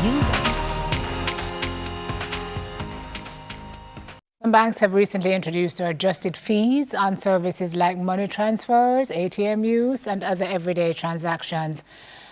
user. Some banks have recently introduced or adjusted fees on services like money transfers, ATM use, and other everyday transactions.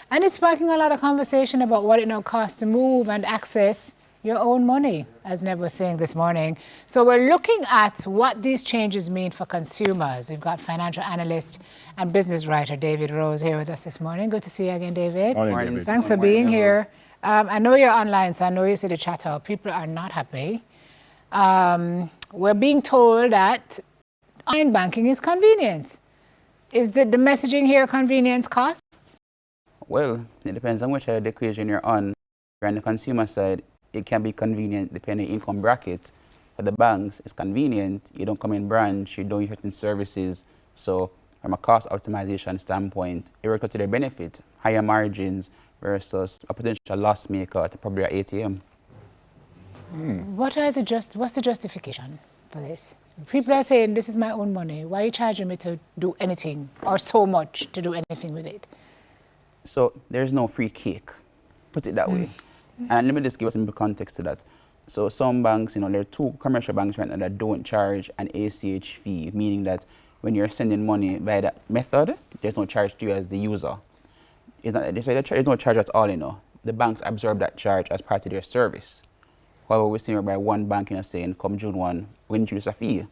And it's sparking a lot of conversation about what it now costs to move and access your own money, as Neb was saying this morning. So we're looking at what these changes mean for consumers. We've got financial analyst and business writer David Rose here with us this morning. Good to see you again, David. Morning, David. Thanks for being here. I know you're online, so I know you see the chat out. People are not happy. We're being told that online banking is convenience. Is the messaging here convenience costs? Well, it depends on which side of the equation you're on. If you're on the consumer side, it can be convenient depending on income bracket. For the banks, it's convenient. You don't come in branch, you don't use certain services. So from a cost optimization standpoint, it works out to their benefit. Higher margins versus a potential loss maker at probably an ATM. What's the justification for this? People are saying, this is my own money. Why are you charging me to do anything or so much to do anything with it? So there's no free cake, put it that way. And let me just give us some context to that. So some banks, there are two commercial banks right now that don't charge an ACH fee, meaning that when you're sending money by that method, there's no charge to you as the user. There's no charge at all, The banks absorb that charge as part of their service. However, we're seeing by one bank saying, come June 1, we're going to introduce a fee.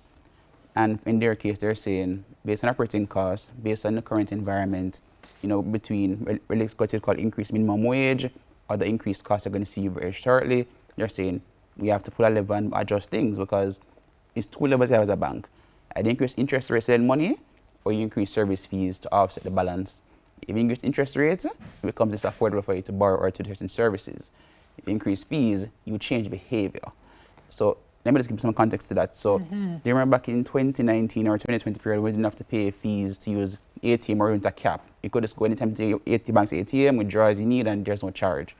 And in their case, they're saying, based on operating costs, based on the current environment, between what they call increased minimum wage or the increased costs they're going to see very shortly, they're saying we have to pull a lever and adjust things because it's two levels here as a bank. Either increase interest rates and money, or you increase service fees to offset the balance. If you increase interest rates, it becomes less affordable for you to borrow or to do certain services. If you increase fees, you change behavior. So let me just give some context to that. So do you remember back in 2019 or 2020 period, we didn't have to pay fees to use ATM or into a cap. You could just go anytime to your bank's ATM, withdraw as you need, and there's no charge.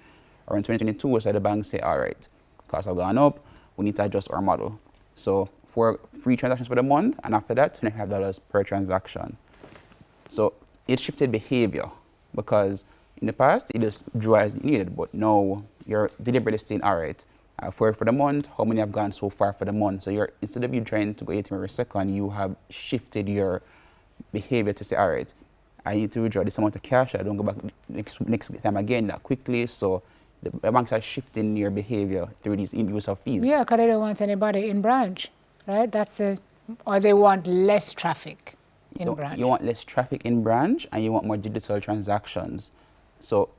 Or in 2022, so the banks say, all right, costs have gone up, we need to adjust our model. So for free transactions for the month, and after that, $25 per transaction. So it shifted behavior because in the past, it just drew as you needed, but now you're deliberately saying, all right, for the month, how many have gone so far for the month? So instead of you trying to go ATM every second, you have shifted your behavior to say, all right, I need to withdraw this amount of cash, I don't go back next time again that quickly. So the banks are shifting your behavior through these use of fees. Yeah, because they don't want anybody in branch, right? Or they want less traffic in branch. You want less traffic in branch and you want more digital transactions. So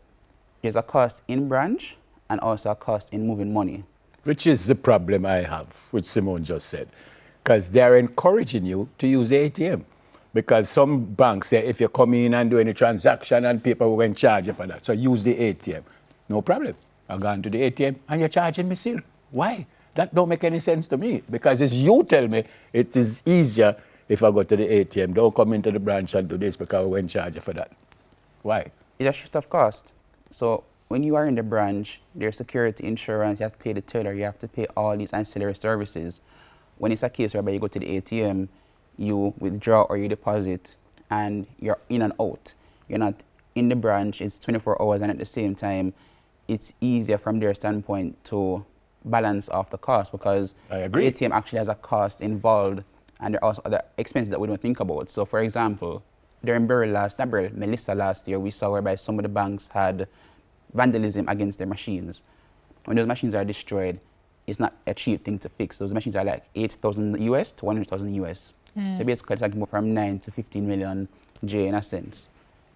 there's a cost in branch and also a cost in moving money. Which is the problem I have, which Simone just said. Because they're encouraging you to use the ATM. Because some banks say if you come in and do any transaction and people will charge you for that. So use the ATM. No problem. I've gone to the ATM and you're charging me still. Why? That don't make any sense to me. Because as you tell me, it is easier if I go to the ATM. Don't come into the branch and do this because we won't charge you for that. Why? It's a shift of cost. So when you are in the branch, there's security insurance, you have to pay the teller, you have to pay all these ancillary services. When it's a case whereby you go to the ATM, you withdraw or you deposit and you're in and out. You're not in the branch, it's 24 hours, and at the same time, it's easier from their standpoint to balance off the cost because I agree. ATM actually has a cost involved and there are also other expenses that we don't think about. So for example, during Melissa last year, we saw whereby some of the banks had vandalism against their machines. When those machines are destroyed, it's not a cheap thing to fix. Those machines are like 8,000 US to 100,000 US. So basically it's like from 9 to 15 million J in a sense.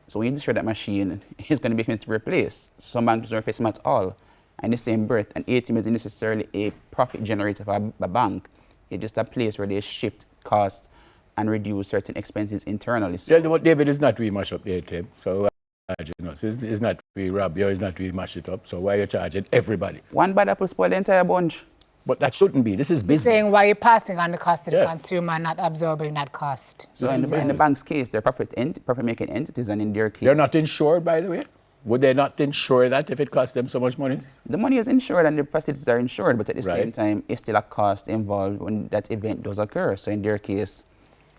So when you destroy that machine, it's going to be expensive to replace. Some banks don't replace them at all. And the same breath, an ATM isn't necessarily a profit generator for a bank. It's just a place where they shift costs and reduce certain expenses internally. So David is not really mash up the ATM. So it's not really rob you, it's not really mash it up. So why are you charging everybody? One bad apple spoil the entire bunch. But that shouldn't be. This is business. Saying why you're passing on the cost to the consumer and not absorbing that cost. So in the bank's case, they're profit-making entities, and in their case... They're not insured, by the way? Would they not insure that if it costs them so much money? The money is insured and the facilities are insured, but at the same time, it's still a cost involved when that event does occur. So in their case,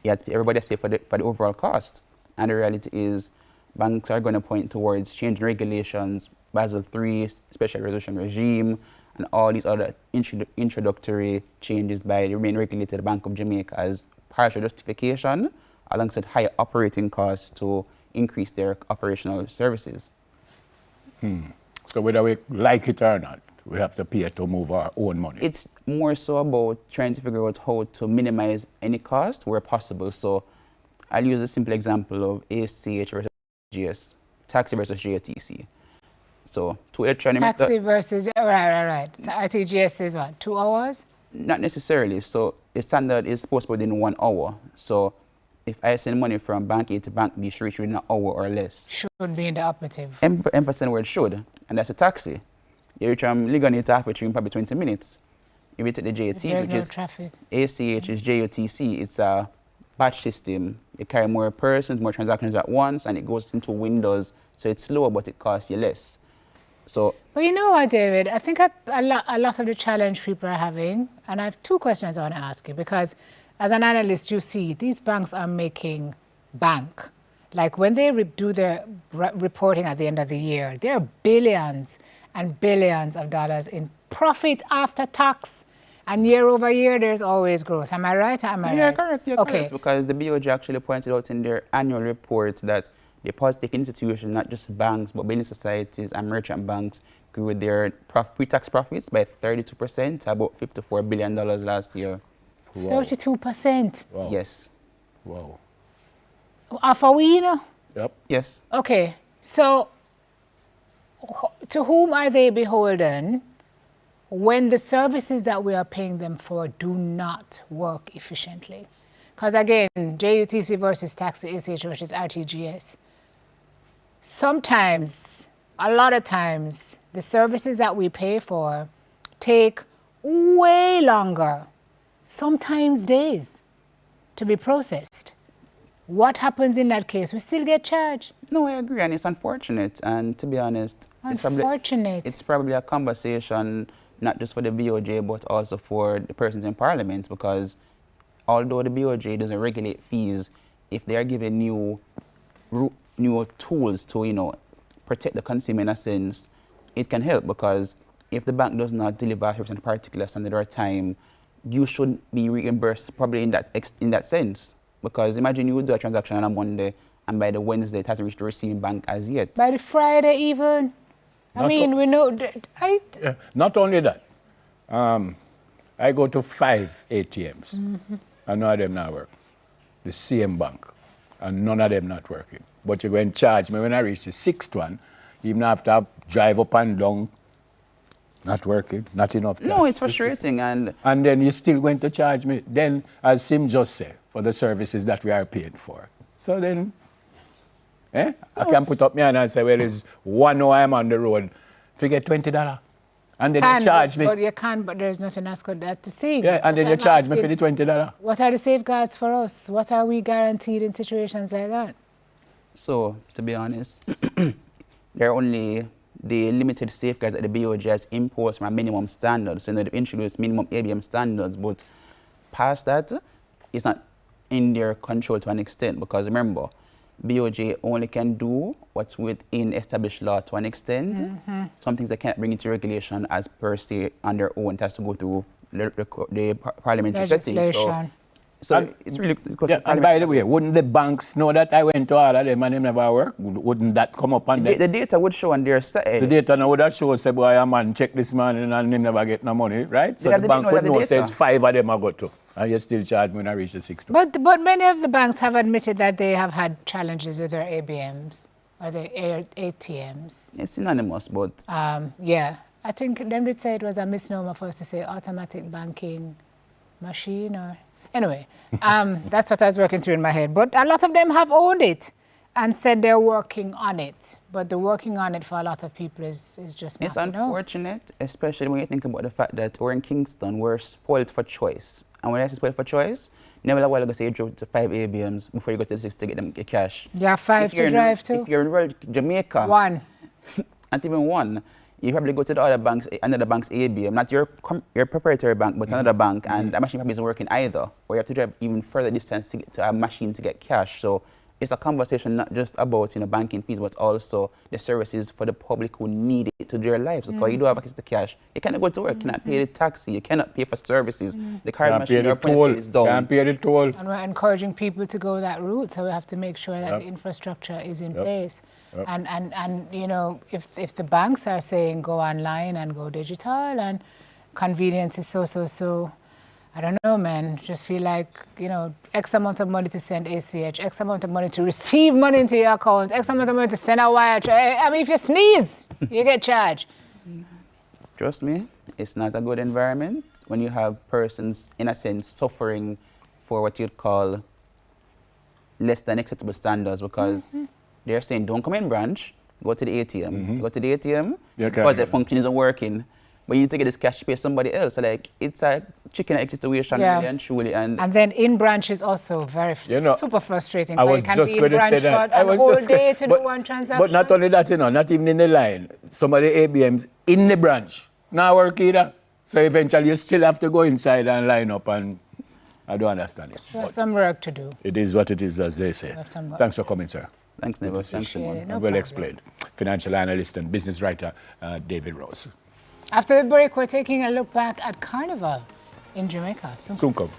everybody has to pay for the overall cost. And the reality is, banks are going to point towards changing regulations Basel III special resolution regime and all these other introductory changes by the main regulated Bank of Jamaica as partial justification alongside higher operating costs to increase their operational services. So whether we like it or not, we have to pay to move our own money. It's more so about trying to figure out how to minimize any cost where possible. So I'll use a simple example of ACH versus GS, taxi versus JTC. So two electronic Taxi versus, right. So RTGS is what, 2 hours? Not necessarily. So the standard is supposed to be within 1 hour. So if I send money from bank A to bank B, should reach within an hour or less. Should be in the operative. Emphasis word should, and that's a taxi. You reach from Ligonite to halfway through in probably 20 minutes. If you take the JT, There's which no is traffic. ACH is JOTC, it's a batch system. You carry more persons, more transactions at once, and it goes into windows. So it's slower, but it costs you less. So, Well, you know what, David? I think a lot of the challenge people are having, and I have 2 questions I want to ask you, because as an analyst, you see these banks are making bank. Like when they do their reporting at the end of the year, there are billions and billions of dollars in profit after tax. And year over year, there's always growth. Am I right? Am I yeah, right? correct. You're correct. Because the BOJ actually pointed out in their annual report that deposit-taking institutions, not just banks, but building societies and merchant banks, grew their pre-tax profits by 32% to about $54 billion last year. Wow. 32%. Wow. Yes. Wow. Off a winner? Yep. Yes. Okay, so to whom are they beholden when the services that we are paying them for do not work efficiently? Because again, JUTC versus taxi, ACH versus RTGS. Sometimes, a lot of times, the services that we pay for take way longer, sometimes days, to be processed. What happens in that case? We still get charged. No, I agree, and it's unfortunate. And to be honest, Unfortunate. it's probably a conversation not just for the BOJ, but also for the persons in Parliament, because although the BOJ doesn't regulate fees, if they are given new tools to, protect the consumer in a sense, it can help, because if the bank does not deliver a particular standard or time, you should be reimbursed probably in that sense. Because imagine you would do a transaction on a Monday, and by the Wednesday it hasn't reached the receiving bank as yet. By the Friday even. We know. Not only that, I go to 5 ATMs, and none of them not work. The same bank, and none of them not working. But you go and charge me when I reach the 6th one, even after drive up and down, not working, not enough cash. No, it's frustrating. And then you're still going to charge me, then, as Sim just said, for the services that we are paying for. So then, I can put up my hand and say, well, it's 1 hour I'm on the road, to get $20. And then you charge me. But you can, but there's nothing else good that to see. Yeah, and then you charge me for the $20. What are the safeguards for us? What are we guaranteed in situations like that? so, to be honest, there are only the limited safeguards that the BOJ has imposed from a minimum standard. So they've introduced minimum ABM standards, but past that, it's not in their control to an extent, because remember, BOJ only can do what's within established law to an extent. Some things they can't bring into regulation as per se on their own. It has to go through the parliamentary setting. So it's really and by the way, wouldn't the banks know that I went to all of them and them never work? Wouldn't that come up on them? The data would show on their side. The data now would have shown, say, boy, a man check this man and they never get no money, right? So the bank would know, says 5 of them I got to. And you still charge me when I reach the 6th. But many of the banks have admitted that they have had challenges with their ABMs or their ATMs. It's synonymous, but... yeah, I think them did say it was a misnomer for us to say automatic banking machine or... Anyway, that's what I was working through in my head. But a lot of them have owned it and said they're working on it. But the working on it for a lot of people is just not It's unfortunate, especially when you think about the fact that we're in Kingston, we're spoiled for choice. And when I say spoiled for choice, never a while ago say you drove to 5 ABMs before you go to the 6 to get them your cash. Yeah, 5 to drive to. If you're in rural Jamaica, 1. not even 1, you probably go to the other banks, another bank's ABM, not your proprietary bank, but another bank, and that machine probably isn't working either. Or you have to drive even further distance to get to a machine to get cash. So it's a conversation not just about banking fees, but also the services for the public who need it to their lives. Because you don't have access to cash, you cannot go to work, you cannot pay the taxi, you cannot pay for services. The card machine or pencil is down. Can't pay the toll. And we're encouraging people to go that route, so we have to make sure that the infrastructure is in place. And if the banks are saying go online and go digital, and convenience is so, I don't know, man. Just feel like, X amount of money to send ACH, X amount of money to receive money into your account, X amount of money to send a wire. I mean, if you sneeze, you get charged. Trust me, it's not a good environment when you have persons, in a sense, suffering for what you'd call less than acceptable standards, because they're saying, don't come in branch, go to the ATM. Go to the ATM, because the function isn't working. But you need to get this cash to pay somebody else. So it's a chicken egg situation, really and truly. And then in branch is also very super frustrating. I was just going to say that. I was just day to do one transaction. But not only that, not even in the line. Some of the ABMs in the branch not work either. So eventually you still have to go inside and line up, and I don't understand it. We have some work to do. It is what it is, as they say. Thanks for coming, sir. Thanks, Neville. Thanks, Simon. Well explained. Financial analyst and business writer, David Rose. After the break, we're taking a look back at Carnival in Jamaica. Soon come.